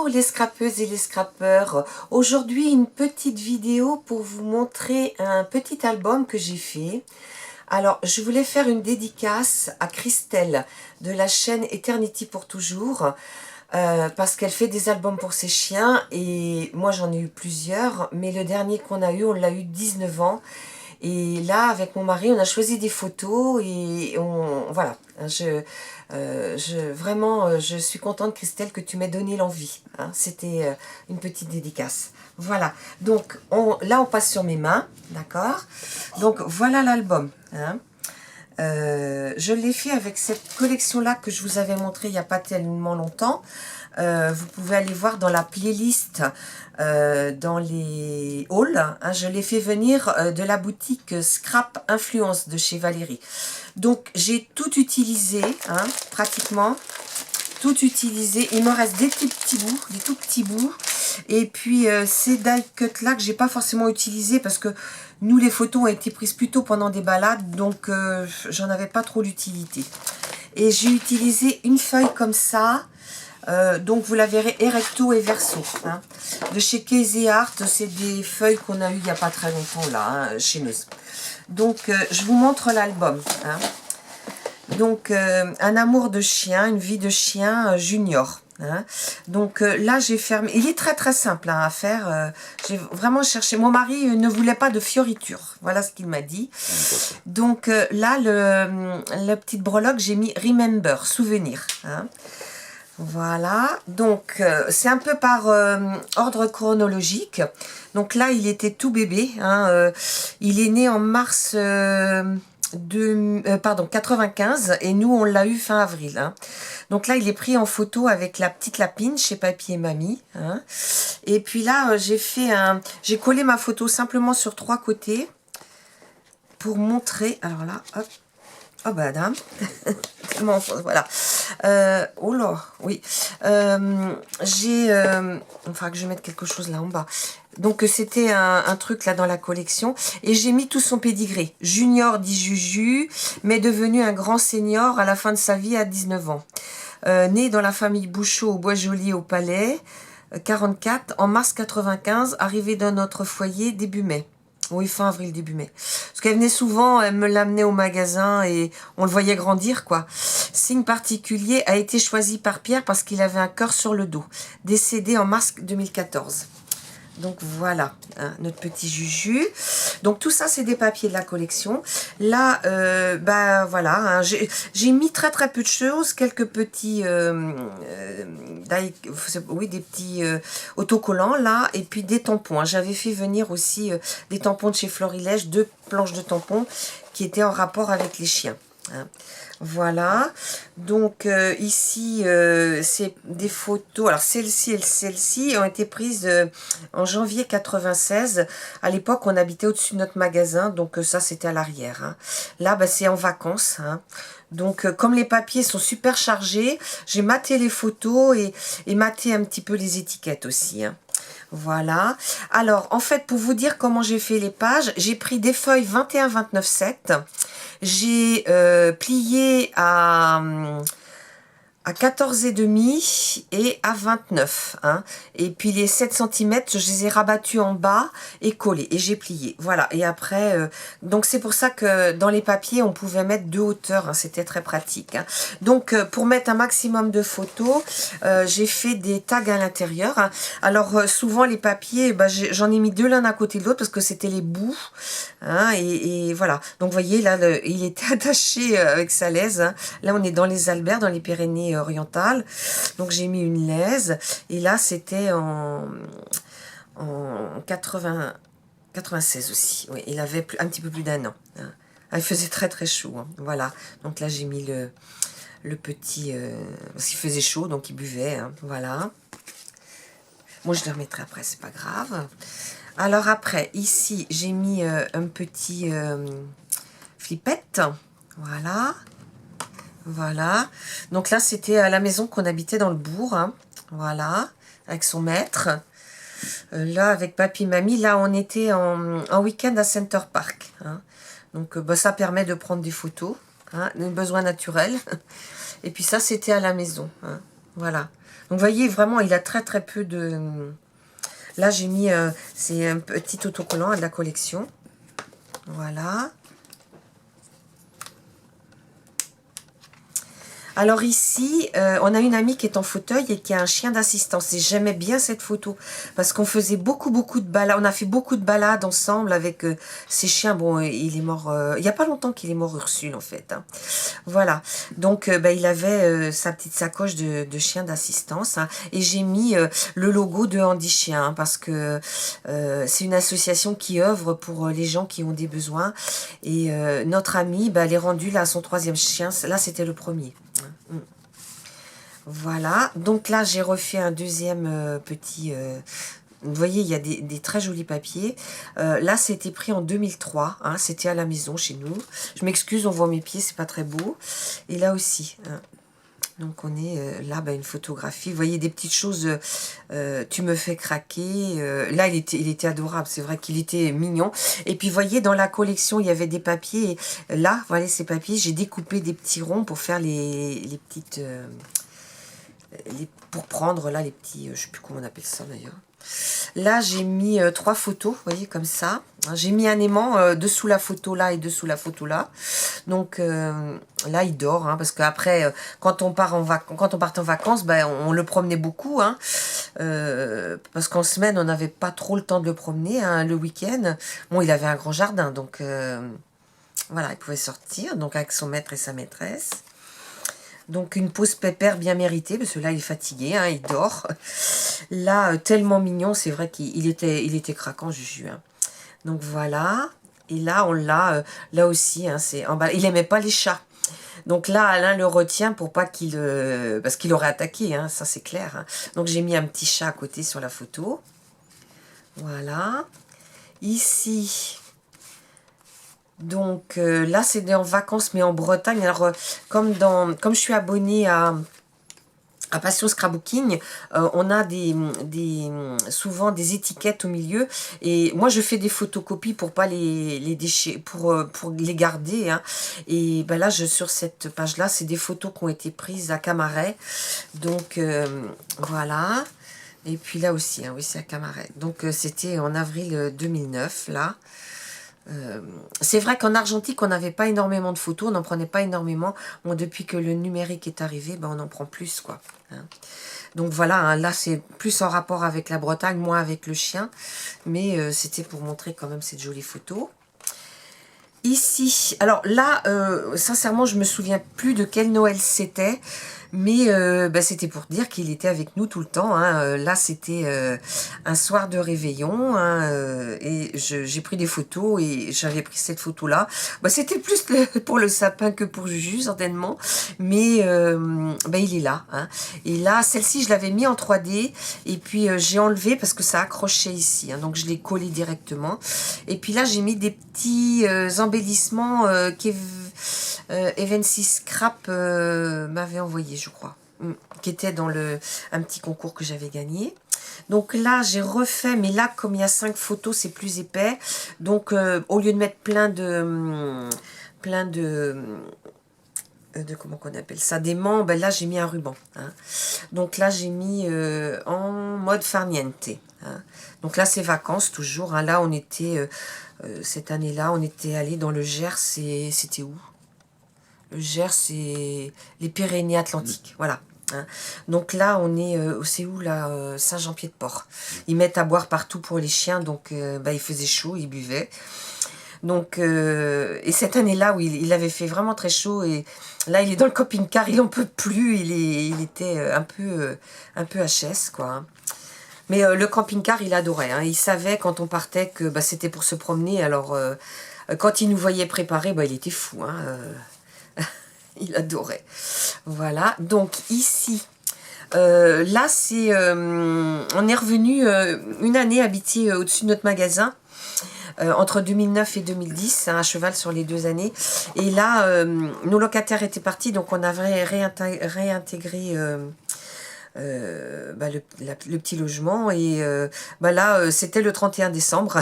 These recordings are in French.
Bonjour les scrapeuses et les scrapeurs. Aujourd'hui une petite vidéo pour vous montrer un petit album que j'ai fait. Alors je voulais faire une dédicace à Christelle de la chaîne Eternity pour toujours parce qu'elle fait des albums pour ses chiens et moi j'en ai eu plusieurs, mais le dernier qu'on a eu, on l'a eu 19 ans. Et là, avec mon mari, on a choisi des photos et voilà. Vraiment, je suis contente, Christelle, que tu m'aies donné l'envie. Hein. C'était une petite dédicace. Voilà. Donc, là, on passe sur mes mains. D'accord? Donc, voilà l'album. Hein. Je l'ai fait avec cette collection-là que je vous avais montrée il n'y a pas tellement longtemps. Vous pouvez aller voir dans la playlist, dans les hauls. Hein, je l'ai fait venir de la boutique Scrap Influence de chez Valérie. Donc j'ai tout utilisé, hein, pratiquement tout utilisé. Il me reste des petits bouts, des tout petits bouts. Et puis ces die cut là que j'ai pas forcément utilisé parce que nous les photos ont été prises plutôt pendant des balades, donc j'en avais pas trop l'utilité. Et j'ai utilisé une feuille comme ça. Donc vous la verrez recto et verso, hein, de chez Casey Art. C'est des feuilles qu'on a eu il n'y a pas très longtemps là, hein, chez nous. Donc je vous montre l'album. Hein. Donc un amour de chien, une vie de chien junior. Hein. Donc là j'ai fermé. Il est très très simple hein, à faire. J'ai vraiment cherché. Mon mari ne voulait pas de fioritures. Voilà ce qu'il m'a dit. Donc là la petite breloque, j'ai mis Remember, souvenir. Hein. Voilà, donc c'est un peu par ordre chronologique. Donc là, il était tout bébé. Hein, il est né en mars 95 et nous, on l'a eu fin avril. Hein. Donc là, il est pris en photo avec la petite lapine chez Papy et Mamie. Hein. Et puis là, j'ai collé ma photo simplement sur 3 côtés pour montrer. Alors là, hop. Oh bah dame, tellement, voilà. Oh là, oui. Enfin que je mette quelque chose là en bas. Donc c'était un truc là dans la collection. Et j'ai mis tout son pédigré. Junior dit Juju, mais devenu un grand senior à la fin de sa vie à 19 ans. Né dans la famille Bouchot au Bois-Joli au Palais, 44, en mars 95, arrivé dans notre foyer début mai. Oui, fin avril, début mai. Parce qu'elle venait souvent, elle me l'amenait au magasin et on le voyait grandir, quoi. Signe particulier a été choisi par Pierre parce qu'il avait un cœur sur le dos. Décédé en mars 2014. Donc voilà, hein, notre petit Juju. Donc tout ça, c'est des papiers de la collection. Là, bah voilà, hein, j'ai mis très très peu de choses, quelques petits, oui, des petits autocollants là, et puis des tampons. Hein. J'avais fait venir aussi des tampons de chez Florilège, 2 planches de tampons qui étaient en rapport avec les chiens. Hein. Voilà, donc ici c'est des photos, alors celle-ci et celle-ci ont été prises en janvier 96, à l'époque on habitait au-dessus de notre magasin, donc ça c'était à l'arrière. Hein. Là bah, c'est en vacances, hein. Donc comme les papiers sont super chargés, j'ai maté les photos et maté un petit peu les étiquettes aussi. Hein. Voilà. Alors, en fait, pour vous dire comment j'ai fait les pages, j'ai pris des feuilles 21-29-7. J'ai plié à 14,5 et à 29. Hein. Et puis les 7 cm, je les ai rabattus en bas et collés. Et j'ai plié. Voilà. Et après, donc c'est pour ça que dans les papiers, on pouvait mettre 2 hauteurs. Hein. C'était très pratique. Hein. Donc pour mettre un maximum de photos, j'ai fait des tags à l'intérieur. Hein. Alors souvent les papiers, bah, j'en ai mis 2 l'un à côté de l'autre parce que c'était les bouts. Hein, et voilà. Donc vous voyez là, il était attaché avec sa laise. Hein. Là on est dans les Alberts, dans les Pyrénées orientales. Donc j'ai mis une laise. Et là c'était en 96 aussi. Oui, il avait un petit peu plus d'1 an. Hein. Ah, il faisait très très chaud. Hein. Voilà. Donc là j'ai mis le petit... parce qu'il faisait chaud, donc il buvait. Hein. Voilà. Moi je le remettrai après, c'est pas grave. Alors après, ici, j'ai mis un petit flippette. Voilà. Voilà. Donc là, c'était à la maison qu'on habitait dans le bourg. Hein. Voilà. Avec son maître. Là, avec papy et mamie, là, on était en week-end à Center Park. Hein. Donc, bah, ça permet de prendre des photos. Hein, des besoins naturels. Et puis ça, c'était à la maison. Hein. Voilà. Donc, vous voyez, vraiment, il a très très peu de... Là, j'ai mis... c'est un petit autocollant de la collection. Voilà. Alors ici, on a une amie qui est en fauteuil et qui a un chien d'assistance. Et j'aimais bien cette photo parce qu'on faisait beaucoup de balades. On a fait beaucoup de balades ensemble avec ces chiens. Bon, il est mort... il n'y a pas longtemps qu'il est mort, Ursule, en fait. Hein. Voilà. Donc, il avait sa petite sacoche de chien d'assistance. Hein. Et j'ai mis le logo de Andy Chien hein, parce que c'est une association qui œuvre pour les gens qui ont des besoins. Et notre amie, elle est rendue là à son 3e chien. Là, c'était le premier. Voilà, donc là j'ai refait un deuxième petit... vous voyez, il y a des très jolis papiers. Là, c'était pris en 2003. Hein, c'était à la maison chez nous. Je m'excuse, on voit mes pieds, c'est pas très beau. Et là aussi. Hein. Donc, on est là, une photographie. Vous voyez, des petites choses. Tu me fais craquer. Là, il était adorable. C'est vrai qu'il était mignon. Et puis, vous voyez, dans la collection, il y avait des papiers. Et là, voilà ces papiers. J'ai découpé des petits ronds pour faire les petites... pour prendre là les petits, je sais plus comment on appelle ça d'ailleurs. Là j'ai mis 3 photos, vous voyez comme ça. J'ai mis un aimant dessous la photo là et dessous la photo là. Donc là il dort, hein, parce qu'après quand on part en vacances, on le promenait beaucoup, hein, parce qu'en semaine on n'avait pas trop le temps de le promener, hein, le week-end. Bon, il avait un grand jardin, donc voilà, il pouvait sortir, donc avec son maître et sa maîtresse. Donc une pause pépère bien méritée, parce que là il est fatigué, hein, il dort. Là, tellement mignon, c'est vrai qu'il était craquant, Juju. Hein. Donc voilà, et là on l'a, là aussi, hein, c'est en bas. Il aimait pas les chats. Donc là, Alain le retient pour pas qu'il... parce qu'il aurait attaqué, hein, ça c'est clair. Hein. Donc j'ai mis un petit chat à côté sur la photo. Voilà. Ici... Donc là, c'est en vacances, mais en Bretagne. Alors, comme je suis abonnée à Passion Scrapbooking, on a souvent des étiquettes au milieu. Et moi, je fais des photocopies pour pas les déchets, pour les garder. Hein. Et là, sur cette page-là, c'est des photos qui ont été prises à Camaret. Donc, voilà. Et puis là aussi, hein, oui, c'est à Camaret. Donc, c'était en avril 2009, là. C'est vrai qu'en argentique, on n'avait pas énormément de photos, on n'en prenait pas énormément. Bon, depuis que le numérique est arrivé, on en prend plus, quoi. Hein. Donc voilà, hein, là, c'est plus en rapport avec la Bretagne, moins avec le chien. Mais c'était pour montrer quand même cette jolie photo. Ici, alors là, sincèrement, je me souviens plus de quel Noël c'était. Mais c'était pour dire qu'il était avec nous tout le temps. Hein. Là, c'était un soir de réveillon. Hein, et j'ai pris des photos et j'avais pris cette photo-là. C'était plus pour le sapin que pour Juju, certainement. Mais il est là. Hein. Et là, celle-ci, je l'avais mis en 3D. Et puis, j'ai enlevé parce que ça accrochait ici. Hein, donc, je l'ai collé directement. Et puis là, j'ai mis des petits embellissements Evency Scrap m'avait envoyé, je crois, qui était dans un petit concours que j'avais gagné. Donc là, j'ai refait, mais là, comme il y a 5 photos, c'est plus épais. Donc, au lieu de mettre plein de comment qu'on appelle ça, d'aimants, là, j'ai mis un ruban. Hein. Donc là, j'ai mis en mode farniente. Hein. Donc là, c'est vacances, toujours. Hein. Là, on était, cette année-là, on était allé dans le Gers, c'était où? Le Gers et les Pyrénées-Atlantiques, voilà. Hein. Donc là, on est, c'est où là, Saint-Jean-Pied-de-Port. Ils mettent à boire partout pour les chiens, donc il faisait chaud, ils buvaient. Donc, et cette année-là, où il avait fait vraiment très chaud, et là, il est dans le camping-car, il n'en peut plus, il était un peu HS, quoi. Hein. Mais le camping-car, il adorait. Hein. Il savait quand on partait que c'était pour se promener, alors quand il nous voyait préparer, il était fou, hein. Il adorait. Voilà. Donc ici, là, c'est, on est revenu une année habiter au-dessus de notre magasin. Entre 2009 et 2010, hein, à cheval sur les 2 années. Et là, nos locataires étaient partis, donc on avait réintégré le petit logement. Et là, c'était le 31 décembre.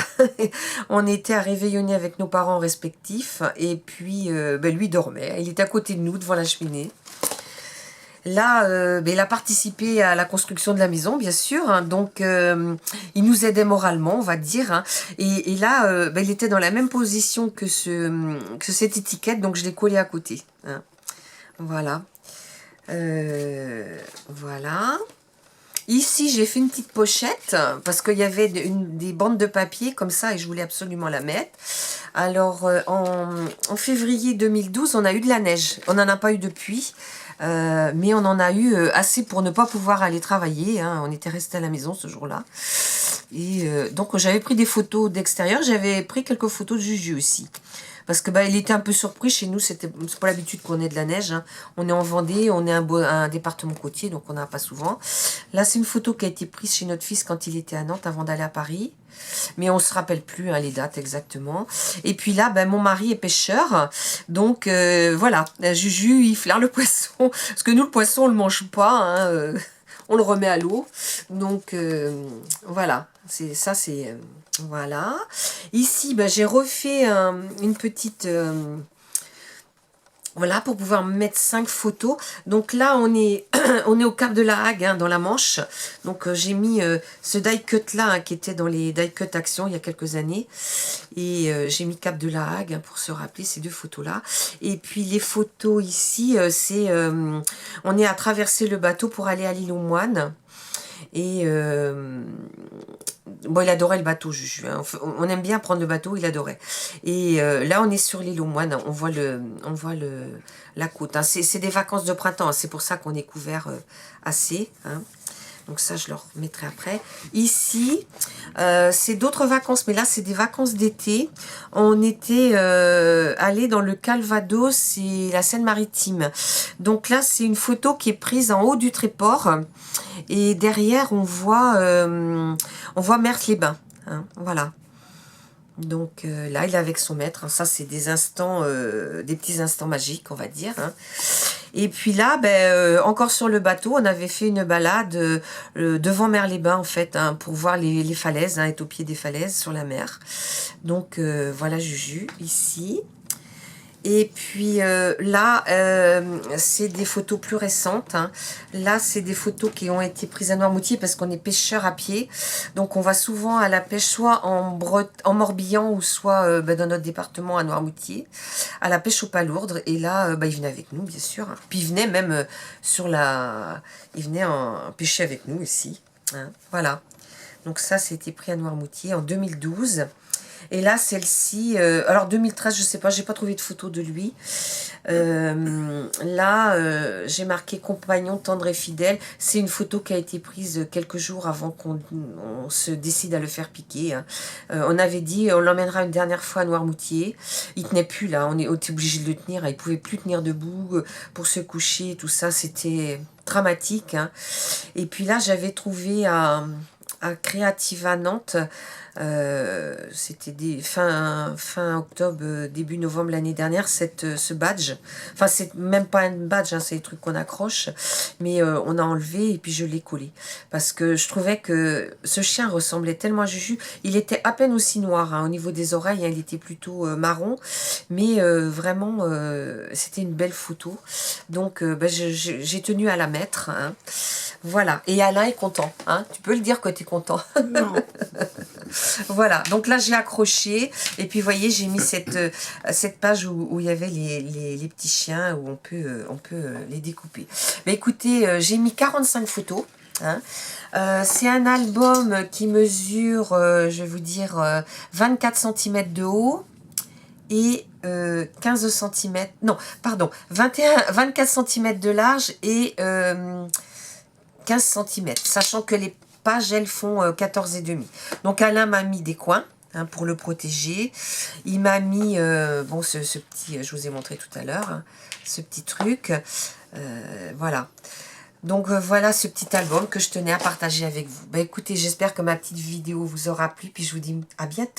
On était à réveillonner avec nos parents respectifs. Et puis, lui dormait. Il était à côté de nous, devant la cheminée. là, il a participé à la construction de la maison, bien sûr. Hein, donc, il nous aidait moralement, on va dire. Hein, et là, il était dans la même position que, cette étiquette, donc je l'ai collé à côté. Hein, voilà. Voilà. Ici, j'ai fait une petite pochette parce qu'il y avait des bandes de papier comme ça et je voulais absolument la mettre. Alors, en février 2012, on a eu de la neige. On n'en a pas eu depuis, mais on en a eu assez pour ne pas pouvoir aller travailler. Hein. On était resté à la maison ce jour-là. Et donc, j'avais pris des photos d'extérieur. J'avais pris quelques photos de Juju aussi. Parce que il était un peu surpris chez nous, c'est pas l'habitude qu'on ait de la neige. Hein. On est en Vendée, on est un département côtier, donc on n'a pas souvent. Là, c'est une photo qui a été prise chez notre fils quand il était à Nantes avant d'aller à Paris. Mais on ne se rappelle plus hein, les dates exactement. Et puis là, mon mari est pêcheur. Donc voilà, Juju, il flaire le poisson. Parce que nous, le poisson, on ne le mange pas. Hein, on le remet à l'eau. Donc voilà, ça c'est... voilà. Ici, j'ai refait une petite... voilà, pour pouvoir mettre 5 photos. Donc là, on est, on est au Cap de la Hague, hein, dans la Manche. Donc j'ai mis ce die cut là, hein, qui était dans les die cut Action il y a quelques années. Et j'ai mis Cap de la Hague hein, pour se rappeler ces 2 photos là. Et puis les photos ici, c'est... on est à traverser le bateau pour aller à l'île aux Moines. Et bon, il adorait le bateau, Juju. Hein. On aime bien prendre le bateau, il adorait. Et là, on est sur l'île aux Moines. On voit la côte. Hein. C'est des vacances de printemps. Hein. C'est pour ça qu'on est couvert assez. Hein. Donc ça, je le remettrai après. Ici, c'est d'autres vacances, mais là, c'est des vacances d'été. On était allé dans le Calvados et la Seine-Maritime. Donc là, c'est une photo qui est prise en haut du Tréport. Et derrière, on voit Merthe-les-Bains. Hein, voilà. Donc là, il est avec son maître. Hein. Ça, c'est des instants, des petits instants magiques, on va dire. Hein. Et puis là, encore sur le bateau, on avait fait une balade devant Merthe-les-Bains, en fait, hein, pour voir les falaises, hein, être au pied des falaises sur la mer. Donc voilà Juju, ici. Et puis là, c'est des photos plus récentes. Hein. Là, c'est des photos qui ont été prises à Noirmoutier parce qu'on est pêcheur à pied. Donc, on va souvent à la pêche, soit en Morbihan ou soit dans notre département à Noirmoutier, à la pêche aux palourdes. Et là, il venait avec nous, bien sûr. Hein. Puis, il venait même il venait pêcher avec nous ici. Hein. Voilà. Donc, ça, c'était pris à Noirmoutier en 2012. Et là, celle-ci, alors 2013, je sais pas, j'ai pas trouvé de photo de lui. Là, j'ai marqué compagnon tendre et fidèle. C'est une photo qui a été prise quelques jours avant qu'on se décide à le faire piquer. Hein. On avait dit, on l'emmènera une dernière fois à Noirmoutier. Il tenait plus là, on était obligé de le tenir. Il pouvait plus tenir debout pour se coucher, tout ça, c'était dramatique. Hein. Et puis là, j'avais trouvé à Creativa Nantes, c'était fin octobre, début novembre l'année dernière, ce badge. Enfin, c'est même pas un badge, hein, c'est des trucs qu'on accroche, mais on a enlevé et puis je l'ai collé. Parce que je trouvais que ce chien ressemblait tellement à Juju. Il était à peine aussi noir, hein, au niveau des oreilles, hein, il était plutôt marron, mais vraiment, c'était une belle photo. Donc, j'ai tenu à la mettre. Hein. Voilà, et Alain est content. Hein. Tu peux le dire que tu es content. Non. Voilà, donc là j'ai accroché et puis vous voyez j'ai mis cette page où il y avait les petits chiens où on peut les découper. Mais écoutez, j'ai mis 45 photos. Hein. C'est un album qui mesure, je vais vous dire, 24 cm de haut et 15 cm, non, pardon, 24 cm de large et 15 cm, sachant que les pages, elles font 14,5. Donc Alain m'a mis des coins hein, pour le protéger. Il m'a mis, bon, ce petit, je vous ai montré tout à l'heure, hein, ce petit truc. Voilà. Donc voilà ce petit album que je tenais à partager avec vous. Écoutez, j'espère que ma petite vidéo vous aura plu, puis je vous dis à bientôt.